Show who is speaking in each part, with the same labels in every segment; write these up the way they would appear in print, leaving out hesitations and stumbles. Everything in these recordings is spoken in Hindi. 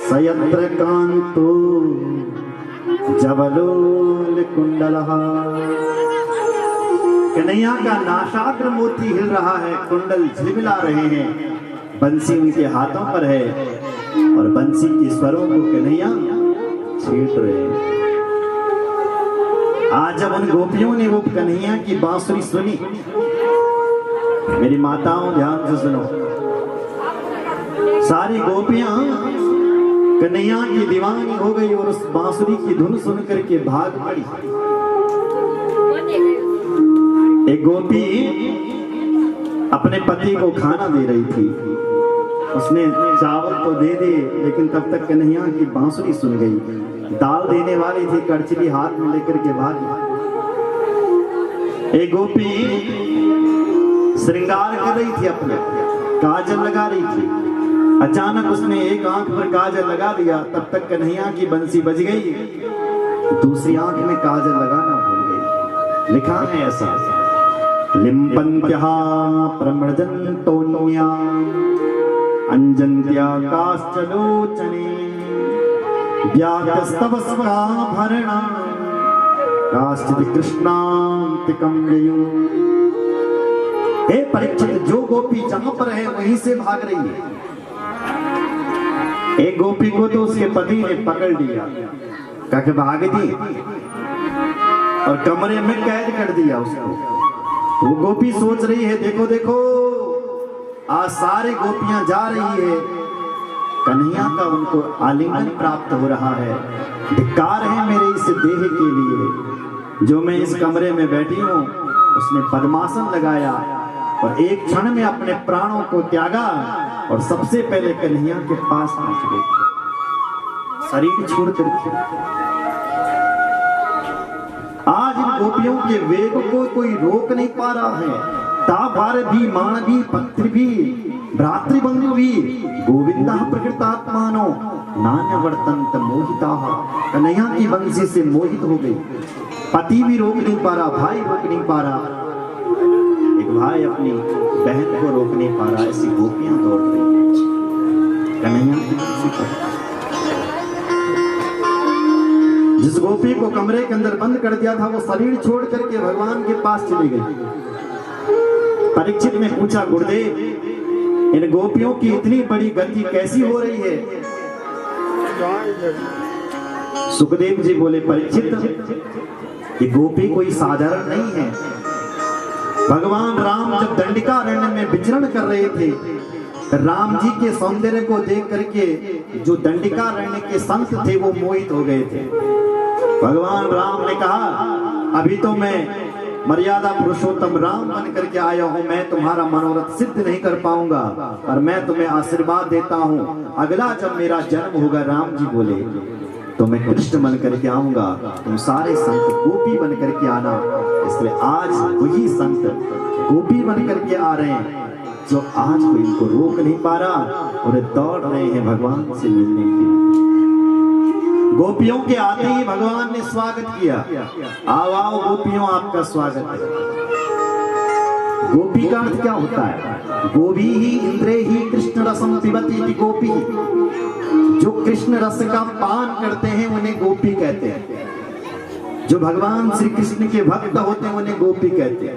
Speaker 1: सयत्र कांतो जबलोल कुंडलः। कन्हैया का नाशाग्र मोती हिल रहा है, कुंडल झिलमिला रहे हैं, बंसी उनके हाथों पर है और बंसी के स्वरों को कन्हैया छेड़ रहे हैं। आज जब उन गोपियों ने वो कन्हैया की बांसुरी सुनी, मेरी माताओं ध्यान से सुनो, सारी गोपियां कन्हैया की दीवानी हो गई और उस बांसुरी की धुन सुन करके भाग पड़ी। एक गोपी अपने पति को खाना दे रही थी, उसने चावल तो दे दे लेकिन तब तक कन्हैया की बांसुरी सुन गई। दाल देने वाली थी, कड़छली हाथ में लेकर के भागी। एक गोपी श्रृंगार कर रही थी, अपने काजल लगा रही थी, अचानक उसने एक आंख पर काजल लगा दिया, तब तक कन्हैया की बंसी बज गई, दूसरी आंख में काजल लगाना भूल गई। लिखा है ऐसा, लिम्पन्त्या प्रमृजन्तोन्या अंजन्त्या काश्चलोचने व्यातस्तवस्वाभरणा काश्चित् कृष्णान्तिकं ययौ। हे परीक्षित, जो गोपी जहां पर है वहीं से भाग रही है। एक गोपी को तो उसके पति ने पकड़ लिया, कहा भाग दी और कमरे में कैद कर दिया उसको। वो गोपी सोच रही है, देखो देखो आज सारी गोपियां जा रही है, कन्हैया का उनको आलिंगन प्राप्त हो रहा है। धिक्कार है मेरे इस देह के लिए, जो मैं इस कमरे में बैठी हूं। उसने पद्मासन लगाया और एक क्षण में अपने प्राणों को त्यागा और सबसे पहले कन्हैया के पास पहुंच गई, शरीर छोड़ करके। आज इन गोपियों के वेग को कोई रोक नहीं पा रहा है। ताभार भी, मान भी, पत्र भी, भ्रातृबंधु भी, गोविंदा प्रकृतात्मानो नान्य वर्तन्त मोहिताः। कन्हैया की बंसी से मोहित हो गई, पति भी रोक नहीं पा रहा, भाई रोक नहीं पा रहा, एक भाई अपनी बहन को रोक नहीं पा रहा। ऐसी गोपियां दौड़ रही कन्हैया की बंसी पर। जिस गोपी को कमरे के अंदर बंद कर दिया था, वो शरीर छोड़ करके भगवान के पास चली गई। परीक्षित ने पूछा, गुरुदेव इन गोपियों की इतनी बड़ी गति कैसी हो रही है? सुखदेव जी बोले, परीक्षित ये गोपी कोई साधारण नहीं है। भगवान राम जब दंडिकारण्य में विचरण कर रहे थे, राम जी के सौंदर्य को देख करके जो दंडिकारण्य के संत थे वो मोहित हो गए थे। भगवान राम ने कहा, अभी तो मैं मर्यादा पुरुषोत्तम राम बन करके आया हूं, मैं तुम्हारा मनोरथ सिद्ध नहीं कर पाऊंगा, और मैं तुम्हें आशीर्वाद देता हूं, अगला जब मेरा जन्म होगा, राम जी बोले, तो मैं कृष्ण बन करके आऊंगा, तुम सारे संत गोपी बन करके आना। इसलिए आज वही संत गोपी बन करके आ रहे हैं, जो आज कोई इनको रोक नहीं पा रहा और दौड़ रहे हैं भगवान से मिलने के लिए। गोपियों के आते ही भगवान ने स्वागत किया, आओ आओ गोपियों, आपका स्वागत है। गोपी का अर्थ क्या होता है? गोभी ही इंद्रे ही कृष्ण रसम पिबती गोपी। जो कृष्ण रस का पान करते हैं उन्हें गोपी कहते हैं। जो भगवान श्री कृष्ण के भक्त होते हैं उन्हें गोपी कहते हैं।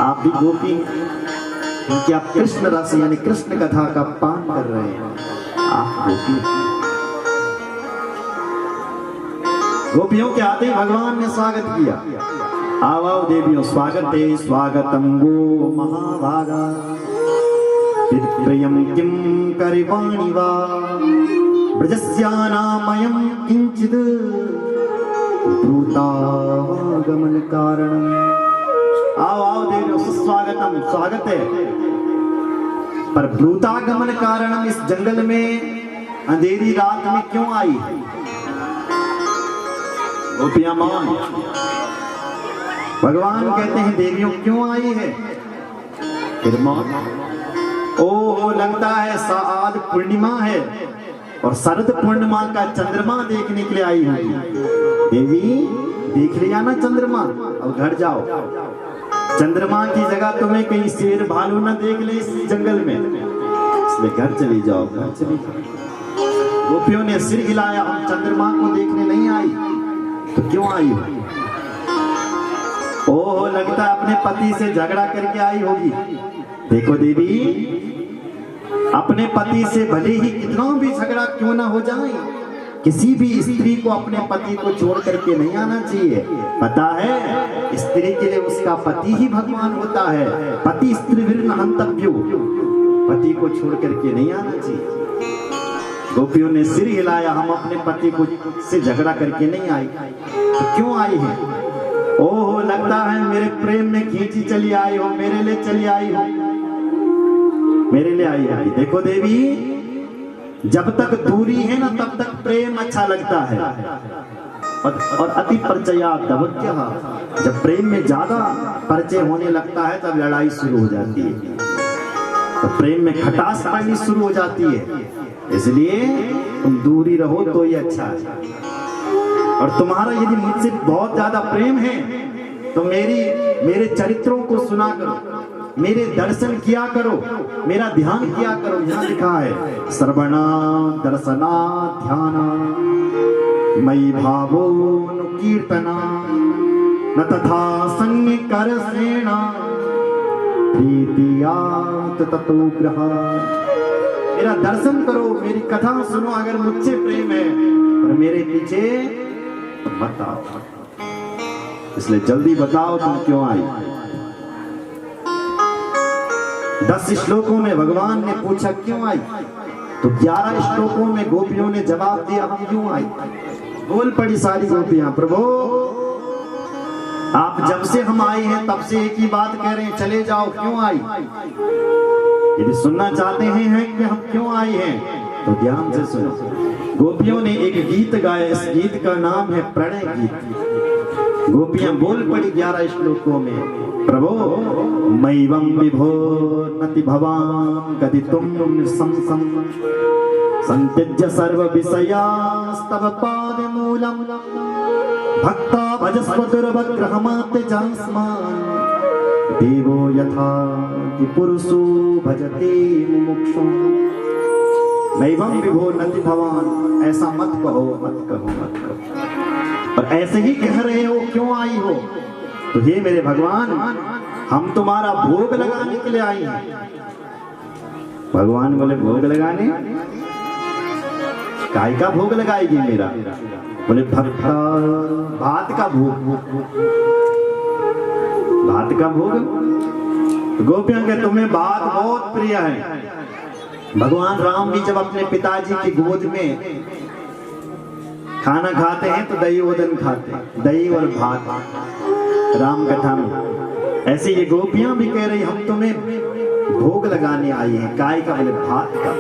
Speaker 1: आप भी गोपी, क्योंकि आप कृष्ण रस यानी कृष्ण कथा का पान कर रहे हैं, आप गोपी। गोपियों के आते ही भगवान ने स्वागत किया, आओ आओ देवियों, स्वागत है, स्वागतम गो महाभागा प्रियम किम करिवाणि वा ब्रजस्यानामयं किंचिद ब्रूतागमन कारणम। आओ आओ देवियों, सुस्वागतम, स्वागत है, पर ब्रूतागमन कारणम, इस जंगल में अंधेरी रात में क्यों आई? गोपियां मान, भगवान कहते हैं देवियों क्यों आई है? फिर मान, ओ लगता है आज पूर्णिमा है और शरद पूर्णिमा का चंद्रमा देखने के लिए आई होगी। देवी देख लिया ना चंद्रमा, अब घर जाओ। चंद्रमा की जगह तुम्हें कहीं शेर भालू ना देख ले इस जंगल में, इसलिए घर चली जाओ, घर चली जाओ। गोपियों ने सिर हिलाया, हम चंद्रमा को देखने नहीं आई तो क्यों आई हो? ओह, लगता है अपने पति से झगड़ा करके आई होगी। देखो देवी, अपने पति से भले ही कितना भी झगड़ा क्यों ना हो जाए, किसी भी स्त्री को अपने पति को छोड़ करके नहीं आना चाहिए। पता है, स्त्री के लिए उसका पति ही भगवान होता है। पति स्त्री विर्न हंतव्यो, पति को छोड़ करके नहीं आना चाहिए। गोपियों ने सिर हिलाया, हम अपने पति को से झगड़ा करके नहीं आई तो क्यों आई है? ओह, लगता है मेरे प्रेम में खींची चली आई हो, मेरे लिए चली आई हो, मेरे लिए आई है। देखो देवी, जब तक दूरी है ना तब तक प्रेम अच्छा लगता है, और अति परिचया दवज्ञः, जब प्रेम में ज्यादा परिचय होने लगता है तब लड़ाई शुरू हो जाती है, तो प्रेम में खटास पड़नी शुरू हो जाती है। इसलिए तुम दूरी रहो तो ये अच्छा है। और तुम्हारा यदि मुझसे बहुत ज्यादा प्रेम है तो मेरे चरित्रों को सुना करो, मेरे दर्शन किया करो, मेरा ध्यान किया करो। यहाँ लिखा है श्रवणा दर्शना ध्याना मयि भावो कीर्तना न तथा संग कर सेना प्रीतियात ततो ग्रह। मेरा दर्शन करो, मेरी कथा सुनो। अगर मुझसे प्रेम है और मेरे पीछे तो मत आओ। इसलिए जल्दी बताओ तुम क्यों आई। 10 श्लोकों में भगवान ने पूछा क्यों आई, तो 11 श्लोकों में गोपियों ने जवाब दिया हम क्यों आई। बोल पड़ी सारी गोपियां, प्रभु आप जब से हम आए हैं तब से एक ही बात कह रहे हैं, चले जाओ, क्यों आई। यदि सुनना चाहते हैं कि हम क्यों आए हैं तो ध्यान से सुनो। गोपियों ने एक गीत गाया, इस गीत का नाम है प्रणय गीत। गोपियां बोल पड़ी 11 श्लोकों में, प्रभो मैवं विभो नति भवान कदितुम संसं संत्यज्य सर्व विषयास्तव पाद मूलम भक्ता भजस्व दुर्भग्रहमात् जास्मान् देवो यथा कि पुरुषो भजते मुमुक्षुं। मैवं विभो नति भवान, ऐसा मत कहो, मत कहो, मत कहो। और ऐसे ही कह रहे हो क्यों आई हो, तो हे मेरे भगवान हम तुम्हारा भोग लगाने के लिए आई हैं। भगवान बोले भोग लगाने, काय का भोग लगाएगी मेरा? बोले भक्ता भात का भोग, भात का भोग। गोपियों के तुम्हें भात बहुत प्रिय है। भगवान राम भी जब अपने पिताजी की गोद में खाना खाते हैं तो दही ओदन खाते हैं, दही और भात राम कथा में। ऐसे ये गोपियां भी कह रही हम तुम्हें भोग लगाने आई हैं। काय का? बोले भात का।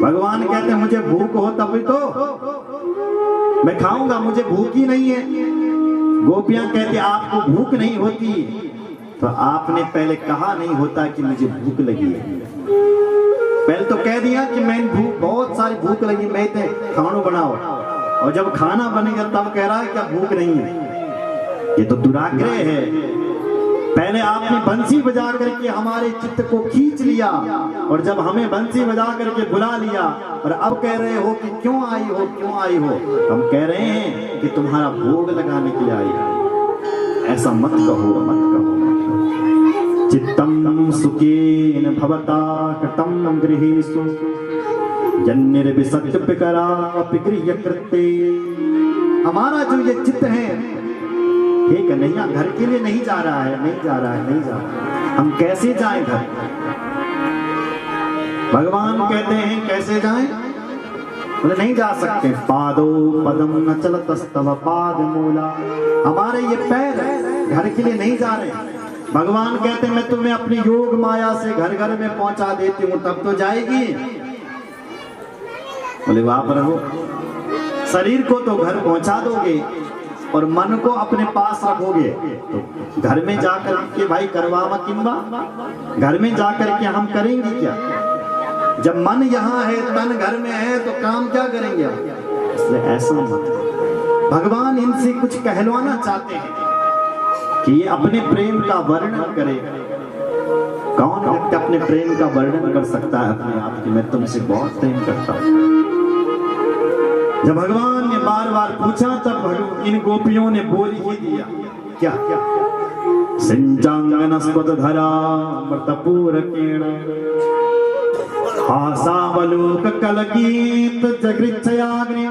Speaker 1: भगवान कहते हैं मुझे भूख हो तभी तो मैं खाऊंगा, मुझे भूख ही नहीं है। गोपियां कहते आपको भूख नहीं होती तो आपने पहले कहा नहीं होता कि मुझे भूख लगी है। पहले तो कह दिया कि मैं भूख, बहुत सारी भूख लगी, मैं तो खाना बनाओ, और जब खाना बनेगा तब कह रहा है क्या भूख नहीं है। ये तो दुराग्रह है। पहले आपने बंसी बजा करके हमारे चित्त को खींच लिया, और जब हमें बंसी बजा करके बुला लिया, और अब कह रहे हो कि क्यों आई हो, क्यों आई हो। हम कह रहे हैं कि तुम्हारा भोग लगाने के लिए आई है। ऐसा मत कहो, मत कहो। चित्तम सुखेन भवता कृतं गृहेषु जन्निर्विसक्तपिकरा पिगृह्य कृते। हमारा जो ये चित्त है हे कन्हैया घर के लिए नहीं जा रहा है, नहीं जा रहा है, नहीं जा रहा है। हम कैसे जाएं घर? भगवान कहते हैं कैसे जाएं? बोले नहीं जा सकते। पादो पदम न चलतस्तव पाद मूला। हमारे ये पैर घर के लिए नहीं जा रहे। भगवान कहते मैं तुम्हें अपनी योग माया से घर घर में पहुंचा देती हूं, तब तो जाएगी। बोले वहां पर रहो, शरीर को तो घर पहुंचा दोगे और मन को अपने पास रखोगे तो घर में जाकर के भाई करवावा किंबा, घर में जाकर के हम करेंगे क्या? जब मन यहाँ है, तन घर में है, तो काम क्या करेंगे? इसलिए ऐसा मत। भगवान इनसे कुछ कहलवाना चाहते हैं कि ये अपने प्रेम का वर्णन करे। कौन व्यक्ति अपने प्रेम का वर्णन कर सकता है अपने आप की? मैं तुमसे बहुत प्रेम करता हूँ। जब भगवान ने बार बार पूछा तब इन गोपियों ने बोल ही दिया, क्या क्या सिंचांगनस्पत धरा मृतपूरकेण हासावलोक कलगीत जगृच्छयाग्नि